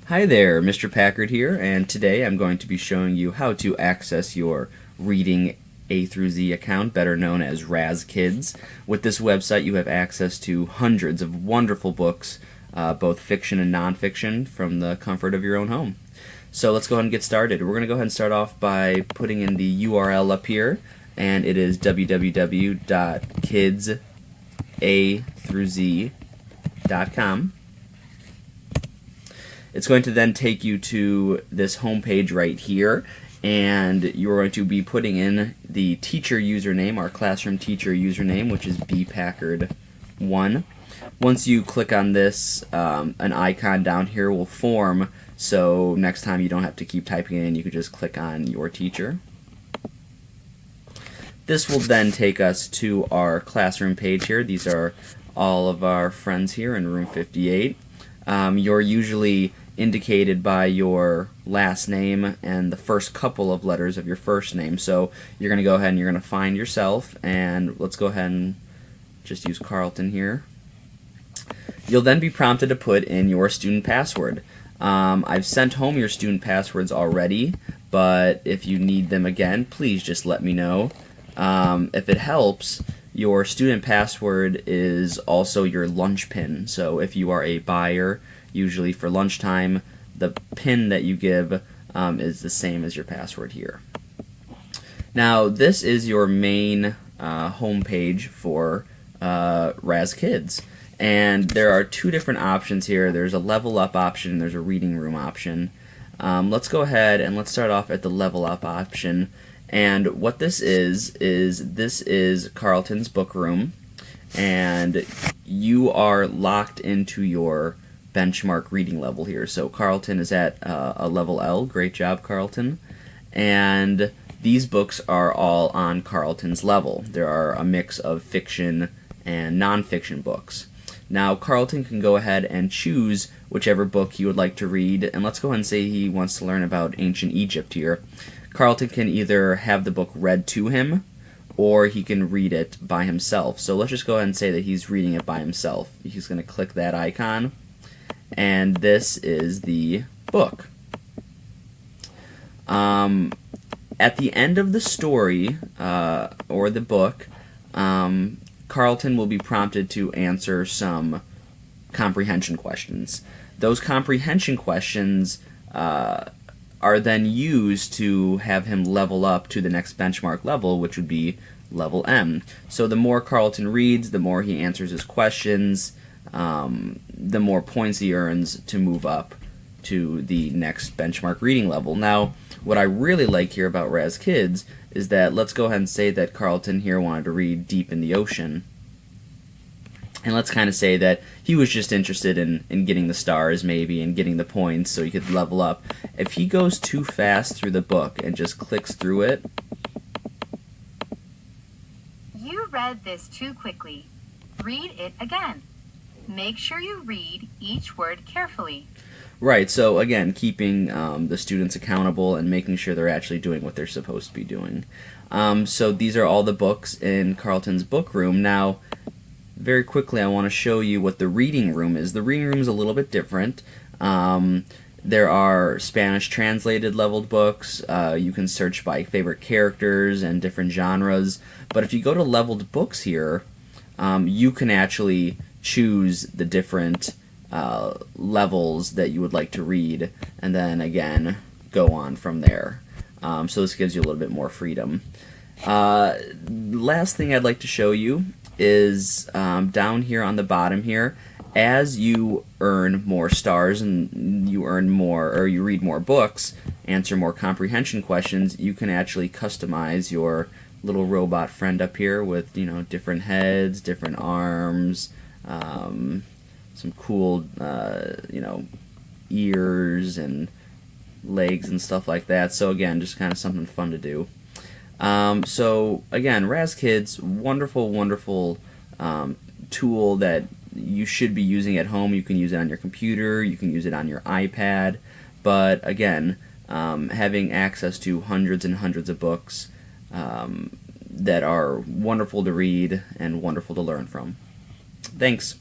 Hi there, Mr. Packard here, and today I'm going to be showing you how to access your Reading A through Z account, better known as Raz Kids. With this website, you have access to hundreds of wonderful books, both fiction and nonfiction, from the comfort of your own home. So let's go ahead and get started. We're going to go ahead and start off by putting in the URL up here, and it is www.kidsathroughz.com. It's going to then take you to this home page right here, and you're going to be putting in the teacher username, our classroom teacher username, which is bpackard1. Once you click on this, an icon down here will form, so next time you don't have to keep typing it in, you can just click on your teacher. This will then take us to our classroom page here. These are all of our friends here in room 58. You're usually indicated by your last name and the first couple of letters of your first name. So you're going to go ahead and you're going to find yourself, and let's go ahead and just use Carlton here. You'll then be prompted to put in your student password. I've sent home your student passwords already, but if you need them again, please just let me know. If it helps, your student password is also your lunch pin. So if you are a buyer, usually for lunchtime, the pin that you give is the same as your password here. Now, this is your main home page for Raz Kids. And there are two different options here. There's a level up option and there's a reading room option. Let's go ahead and let's start off at the level up option. And what this is Carlton's book room, and you are locked into your benchmark reading level here. So Carlton is at a level L. Great job, Carlton. And these books are all on Carlton's level. There are a mix of fiction and nonfiction books. Now Carlton can go ahead and choose whichever book he would like to read, and let's go ahead and say he wants to learn about ancient Egypt here. Carlton can either have the book read to him, or he can read it by himself. So let's just go ahead and say that he's reading it by himself. He's going to click that icon, and this is the book. At the end of the story, or the book, Carlton will be prompted to answer some comprehension questions. Those comprehension questions are then used to have him level up to the next benchmark level, which would be level M. So the more Carlton reads, the more he answers his questions, the more points he earns to move up to the next benchmark reading level. Now, what I really like here about Raz Kids is that, let's go ahead and say that Carlton here wanted to read Deep in the Ocean. And let's kind of say that he was just interested in getting the stars, maybe, and getting the points so he could level up. If he goes too fast through the book and just clicks through it... You read this too quickly. Read it again. Make sure you read each word carefully. Right, so again, keeping the students accountable and making sure they're actually doing what they're supposed to be doing. So these are all the books in Carlton's book room. Now, very quickly, I want to show you what the reading room is. The reading room is a little bit different. There are Spanish translated leveled books. You can search by favorite characters and different genres. But if you go to leveled books here, you can actually choose the different levels that you would like to read, and then again go on from there. So this gives you a little bit more freedom. Last thing I'd like to show you is down here on the bottom here. As you earn more stars and you earn more, or you read more books, answer more comprehension questions, you can actually customize your little robot friend up here with, you know, different heads, different arms, some cool, you know, ears and legs and stuff like that. So again, just kind of something fun to do. So again, Raz Kids, wonderful, wonderful tool that you should be using at home. You can use it on your computer, you can use it on your iPad, but again, having access to hundreds and hundreds of books that are wonderful to read and wonderful to learn from. Thanks.